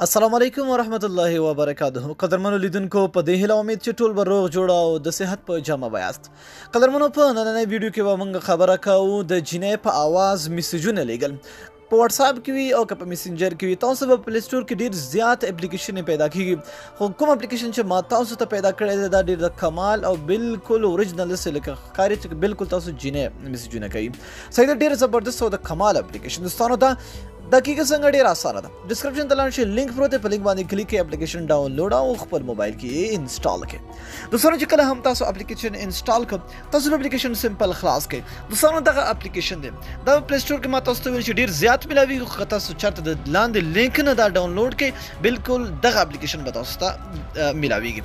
السلام علیکم ورحمت الله وبرکاته. قدرمنو لیدونکو په دې هیله امید چې ټول به روغ جوړ او د صحت په جامه وایاست. قدرمنو په نننۍ ویډیو کې به موږ خبره کوو د جینی په اواز میسجونه لیږل. په واتس اپ کې وي او که په میسنجر کې وي تاسو به پلی سټور کې ډیر زیات اپلیکیشن پیدا کیږي، خو کوم اپلیکیشن چې ما تاسو ته پیدا کړی دی دا ډیر د کمال او بالکل اوریجنل سره لکه ښکاري چې بالکل تاسو جینی میسجونه کوي. صحیح ده، ډیر زبردست او د کمال اپلیکیشن دوستانو ته دقیقه څنګه ډیر اسانه ده. ډسکرپشن ته لاړ شئ، لینک پروت دی، په لینک باندې کلیک کړئ، اپلیکیشن ډاونلوډ او خپل موبایل کې انسټال کړئ. دوستانو چې کله هم تاسو اپلیکیشن انسټال کړئ تاسو اپلیکیشن سمپل خلاص کړئ. دوستانو دغه اپلیکیشن دی دا پلی سټور کې ما تاسو ته ویل چې ډیر زیات ملاویږي، خو تاسو چاته د لاندې لینک نه دا ډاونلوډ کړئ بالکل دغه اپلیکیشن به تاسو ته ملاویږي.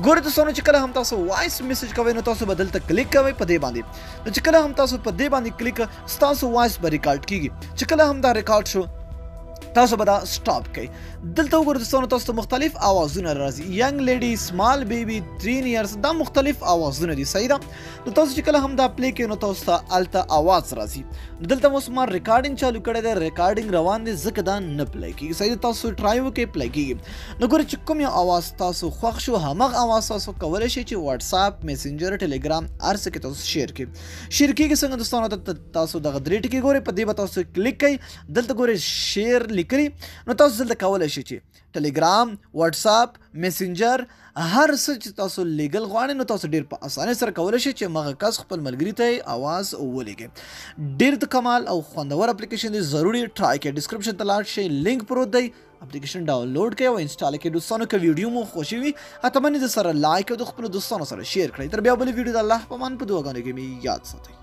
ګورئ دوستانو چې کله هم تاسو وایس میسج کوئ نو تاسو به دلته کلیک کوئ په دې باندې، نو چې کله هم تاسو په دې باندې کلیک ستاسو وایس به ریکارډ کیږي. چې کله هم دا ریکارډ شو تاسو به دا سټاپ کړئ. دلته وګورئ دوستانو تاسو ته مختلف اوازونه راځي، ینګ لیډي، سمال بیبي، 3 ایرز، دا مختلف اوازونه دي. صحیح ده، نو تاسو چې کله هم دا پلی کوئ نو تاسو ته الته اواز راځي. دلته اوس ما ریکارډینګ چالو کړی دی، ریکارډینګ روان دی ځکه دا نه پلی کیږي. صحیح ده، تاسو ټرای وکړئ پلی کیږي. نو ګورئ چې کوم یو اواز تاسو خوښ شو همغه اواز تاسو کولی شئ چې واتس اپ، میسنجر، ټلیګرام هر څه کې تاسو شیر کړئ. شیر کیږي څنګه دوستانو ته تاسو دغه درې ټکي ګورئ، په دې به تاسو کلیک کوئ، دلته ګورئ شیر لیکلي، نو تاسو دلته کولی شئ چې ټلیګرام، واتس اپ، میسنجر هر څه چې تاسو لیګل غواړئ نو تاسو ډیر په اسانۍ سره کولی شئ چې مغه کس خپل ملګري ته اواز ولیږئ. ډیر د کمال او خوندور اپلیکیشن دی، ضروري ټرای کړئ. ډسکرپشن ته لاړ شئ، لینک پروت دی، اپلیکیشن ډاونلوډ کړئ او انسټال کړئ. دوستانو که ویډیو مو خوښ وي حتما د سره لایک او د خپلو دوستانو سره شیر کړئ. تر بیا بلې ویډیو د الله په امان په دعاګانو کې مې یاد ساتئ.